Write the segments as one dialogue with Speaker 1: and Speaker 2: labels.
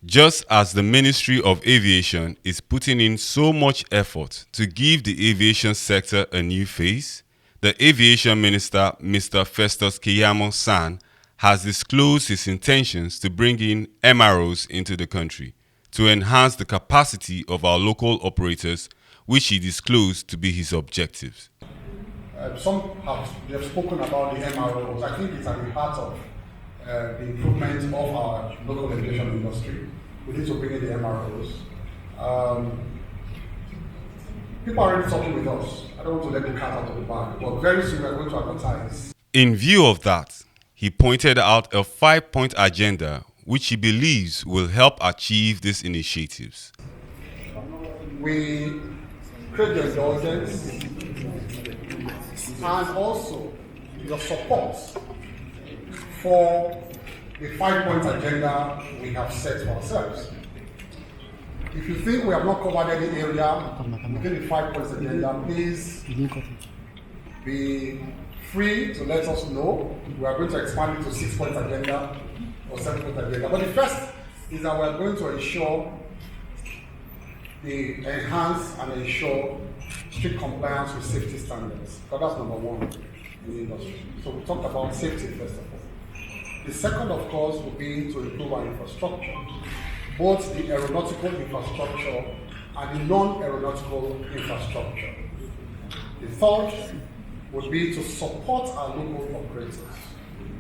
Speaker 1: Just as the Ministry of Aviation is putting in so much effort to give the aviation sector a new face, the Aviation Minister, Mr. Festus Keyamo San, has disclosed his intentions to bring in MROs into the country to enhance the capacity of our local operators, which he disclosed to be his objectives.
Speaker 2: They have spoken about the MROs. I think it's at the heart of the improvement of our local aviation industry. We need to bring in the MROs. People are already talking with us. I don't want to let the cat out of the bag, but very soon we're going to advertise.
Speaker 1: In view of that, he pointed out a 5-point agenda which he believes will help achieve these initiatives.
Speaker 2: We create the indulgence and also your support for the 5-point agenda we have set for ourselves. If you think we have not covered any area within the 5 points agenda, please be free to let us know. We are going to expand it to 6-point agenda or 7-point agenda. But the first is that we are going to ensure the enhance and ensure strict compliance with safety standards. So that's number one in the industry. So we talked about safety first of all. The second, of course, will be to improve our infrastructure, both the aeronautical infrastructure and the non-aeronautical infrastructure. The third would be to support our local operators.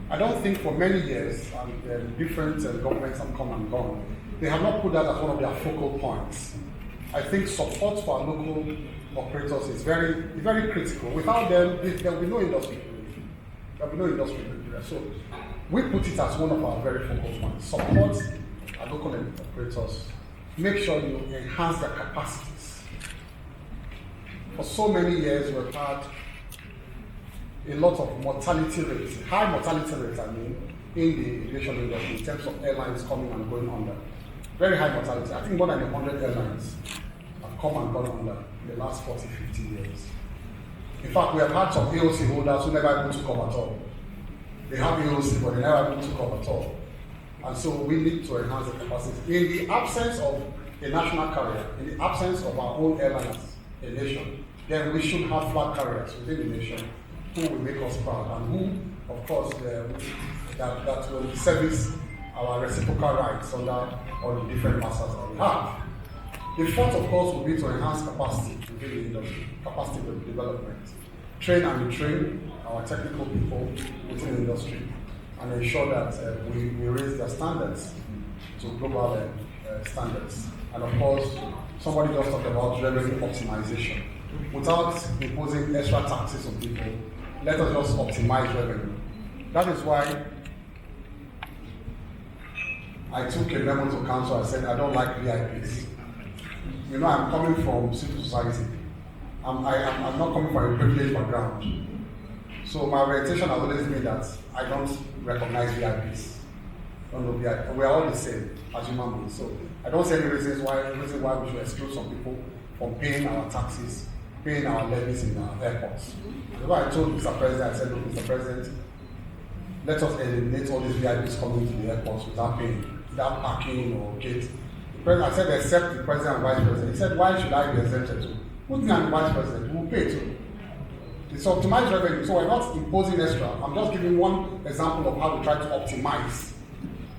Speaker 2: I don't think for many years, and different governments have come and gone, they have not put that as one of their focal points. I think support for our local operators is very, very critical. Without them, there will be no industry. There will be no industry. So we put it as one of our very focal points. Support our local operators. Make sure you enhance their capacities. For so many years, we've had a lot of mortality rates, high mortality rates, in the aviation industry in terms of airlines coming and going under. Very high mortality. I think more than 100 airlines have come and gone under in the last 40, 50 years. In fact, we have had some AOC holders who never even took off at all. They have AOC, but they never even took off at all. And so we need to enhance the capacity. In the absence of a national carrier, in the absence of our own airlines, a nation, then we should have flag carriers within the nation who will make us proud and who, of course, that will service our reciprocal rights under all the different masters that we have. The fourth, of course, will be to enhance capacity within the industry, capacity development. Train and retrain our technical people within the industry and ensure that we raise their standards to global standards. And of course, somebody just talked about revenue optimization. Without imposing extra taxes on people, let us just optimize revenue. That is why I took a memo to council. I said, I don't like VIPs. You know, I'm coming from civil society. I'm not coming from a privileged background. So my orientation has always been that I don't recognize VIPs. Don't know VIPs. We are all the same as human beings. So I don't see any reason why we should exclude some people from paying our taxes, paying our levies in our airports. That's why I told Mr. President, I said, look, Mr. President, let us eliminate all these VIPs coming to the airports without paying, without parking or gate. The president, I said, except the president and vice president. He said, why should I be exempted too? Put me and the vice president, we will pay too. It's optimized revenue, so we're not imposing extra. I'm just giving one example of how we try to optimize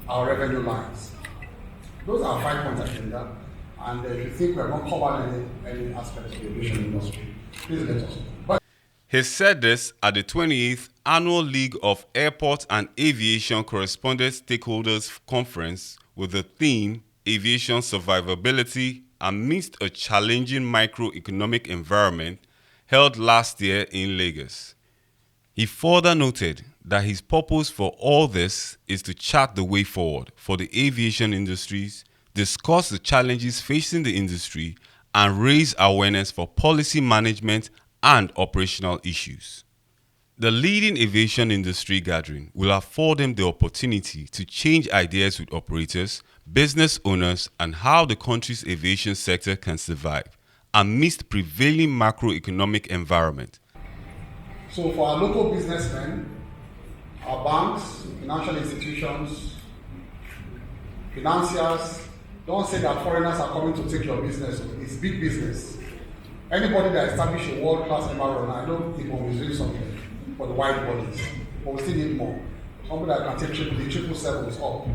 Speaker 2: our revenue lines. Those are 5-point agenda, and if you think we have not covered any aspects of the aviation industry, please let us know.
Speaker 1: He said this at the 28th Annual League of Airport and Aviation Correspondent Stakeholders Conference with the theme Aviation Survivability Amidst a Challenging Microeconomic Environment held last year in Lagos. He further noted that his purpose for all this is to chart the way forward for the aviation industries, discuss the challenges facing the industry, and raise awareness for policy management and operational issues. The leading aviation industry gathering will afford them the opportunity to change ideas with operators, business owners, and how the country's aviation sector can survive amidst prevailing macroeconomic environment.
Speaker 2: So for our local businessmen, our banks, financial institutions, financiers, Don't say that foreigners are coming to take your business. It's big business. Anybody that establishes a world-class MRO, I know people is doing something for the wide bodies, but we still need more. Somebody that can take the 777s up.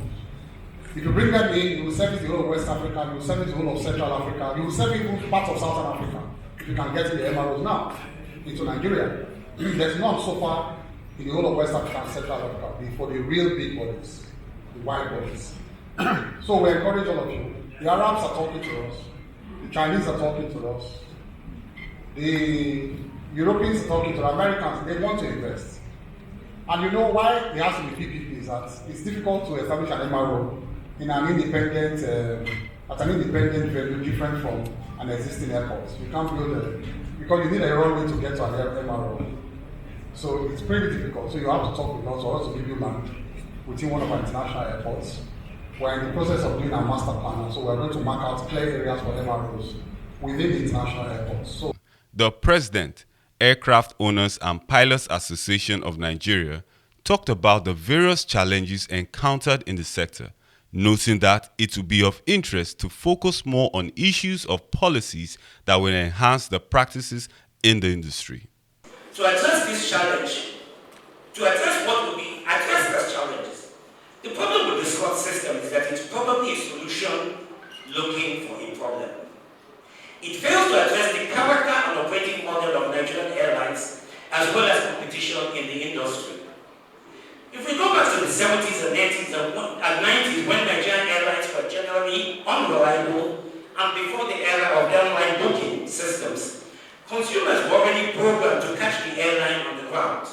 Speaker 2: If you bring them in, you will service the whole of West Africa, you will service the whole of Central Africa, you will service even parts of Southern Africa. If you can get the MROs now into Nigeria. There's none so far in the whole of West Africa and Central Africa for the real big bodies, the wide bodies. So we encourage all of you. The Arabs are talking to us, the Chinese are talking to us, the Europeans are talking to the Americans. They want to invest. And you know why there has to be PPP is that it's difficult to establish an MRO in an independent, at an independent venue different from an existing airport. You can't build it because you need a runway to get to an MRO. So it's pretty difficult. So you have to talk with us or else to give you land within one of our international airports. We're in the process of doing our master plan, so we're going to mark out clear areas for MROs within the international airports. So
Speaker 1: the President, Aircraft Owners and Pilots Association of Nigeria, talked about the various challenges encountered in the sector, noting that it will be of interest to focus more on issues of policies that will enhance the practices in the industry.
Speaker 3: To address this challenge, to address what will be addressed as challenges, the problem with the slot system is that it's probably a solution looking for a problem. It fails to address the character and operating model of Nigerian airlines as well as competition in the industry. If we go back to the 70s and 80s and 90s when Nigerian airlines were generally unreliable and before the era of airline booking systems, consumers were already programmed to catch the airline on the ground,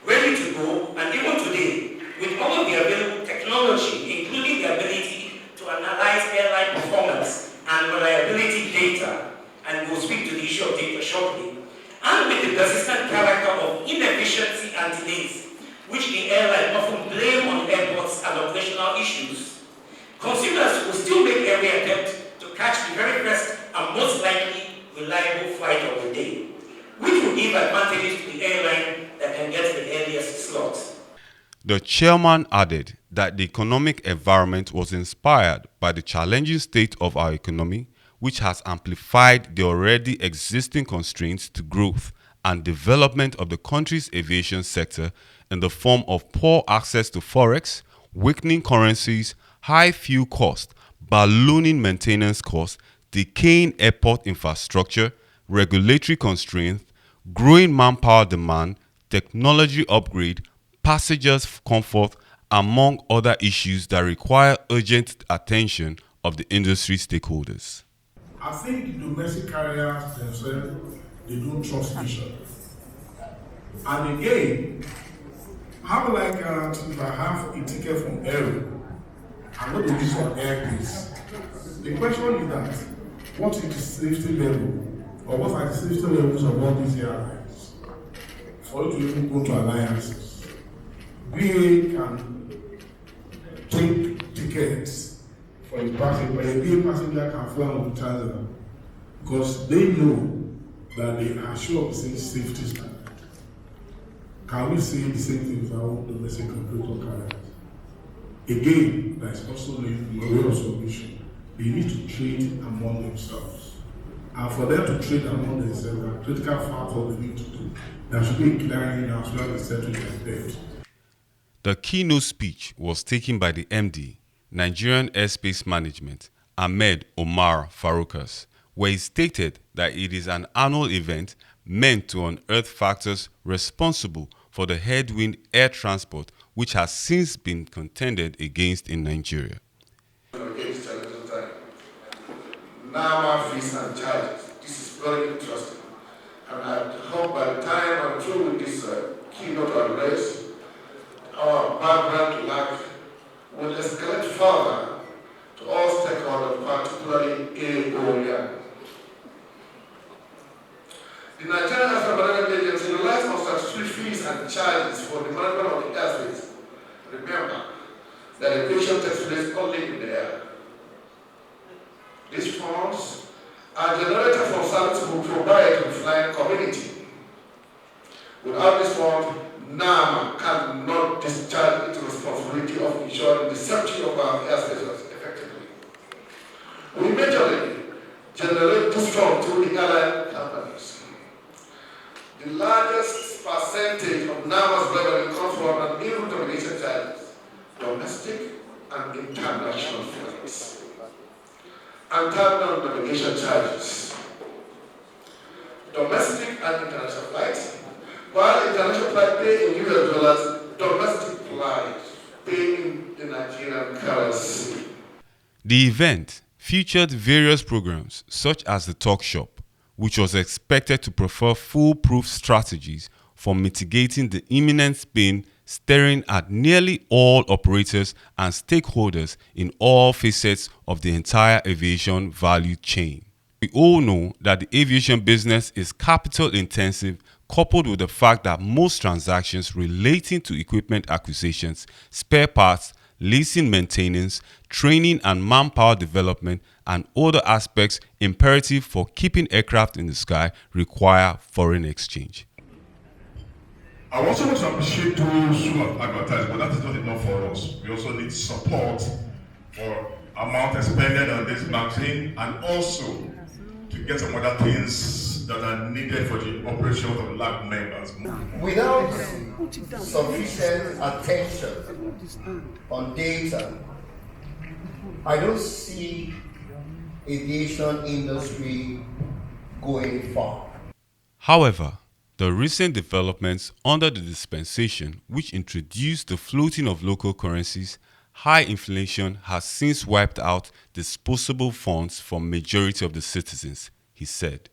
Speaker 3: ready to go, and even today, with all of the available technology, including the ability to analyze airline performance and reliability data, and we'll speak to the issue of data shortly, and with the persistent character of inefficiency and delays, which the airline often blame on airports and operational issues, consumers will still make every attempt to catch the very first and most likely reliable flight of the day, which will give advantages to the airline that can get the earliest slot.
Speaker 1: The chairman added that the economic environment was inspired by the challenging state of our economy, which has amplified the already existing constraints to growth and development of the country's aviation sector in the form of poor access to forex, weakening currencies, high fuel costs, ballooning maintenance costs, decaying airport infrastructure, regulatory constraints, growing manpower demand, technology upgrade, passengers' comfort, among other issues that require urgent attention of the industry stakeholders.
Speaker 4: I think the domestic carriers themselves, they don't trust each other. And again, how like if I have a ticket from Aero, I'm going to use for Airpeace. The question is that, what is the safety level, or what are the safety levels of all these airlines for you to even go to alliances? BA can take tickets for a passenger, but a BA passenger can fly on the terminal because they know that they are sure of the same safety standard. Can we say the same thing with our own domestic operator carriers? Again, there is also a way of solution. They need to trade among themselves. And for them to trade among themselves, a critical factor they need to do. There should be a clearing as well as settling their debt.
Speaker 1: The keynote speech was taken by the MD, Nigerian Airspace Management, Ahmed Omar Faroukas, where he stated that it is an annual event meant to unearth factors responsible for the headwind air transport which has since been contended against in Nigeria.
Speaker 5: NAMA fees and charges. This is very interesting. And I hope by the time I'm through with this keynote address, our vibrant Laac will escalate further to all stakeholders, particularly AOEA. The Nigerian National Management Agency relies on statutory fees and charges for the management of the airspace. Remember that aviation takes place only in the air. These funds are generated from services we provide to the flying community. Without this fund, NAMA cannot discharge its responsibility of ensuring the safety of our airspaces effectively. We majorly generate discount to the airline companies. The largest percentage of NAMA's revenue comes from an in-route navigation charges, domestic and international flights. And terminal navigation charges. Domestic and international flights, while international flights pay in US dollars, domestic flights pay in the Nigerian currency.
Speaker 1: The event featured various programs such as the talk shop, which was expected to prefer foolproof strategies for mitigating the imminent pain staring at nearly all operators and stakeholders in all facets of the entire aviation value chain. We all know that the aviation business is capital intensive, coupled with the fact that most transactions relating to equipment acquisitions, spare parts, leasing maintenance, training and manpower development, and other aspects imperative for keeping aircraft in the sky require foreign exchange.
Speaker 4: I also want to appreciate those who have advertised, but that is not enough for us. We also need support for amount expended on this magazine and also to get some other things that are needed for the operation of Laac members.
Speaker 6: Without sufficient attention on data, I don't see aviation industry going far.
Speaker 1: However, the recent developments under the dispensation, which introduced the floating of local currencies, high inflation has since wiped out disposable funds from majority of the citizens, he said.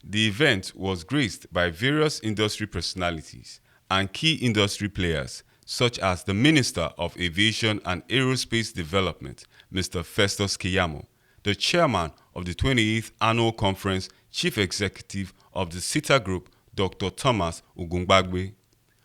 Speaker 1: The event was graced by various industry personalities and key industry players such as the Minister of Aviation and Aerospace Development, Mr. Festus Keyamo, the Chairman of the 28th Annual Conference, Chief Executive of the SITA Group, Dr. Thomas Ugungbagbe,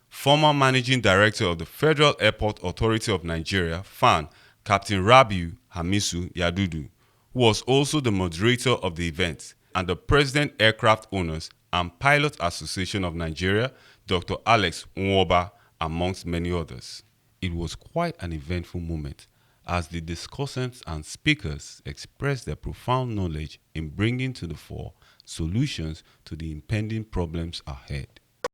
Speaker 1: former Managing Director of the Federal Airport Authority of Nigeria, FAN, Captain Rabiu Hamisu Yadudu, who was also the moderator of the event, and the President Aircraft Owners and Pilot Association of Nigeria, Dr. Alex Nwoba, amongst many others. It was quite an eventful moment as the discussants and speakers expressed their profound knowledge in bringing to the fore solutions to the impending problems ahead.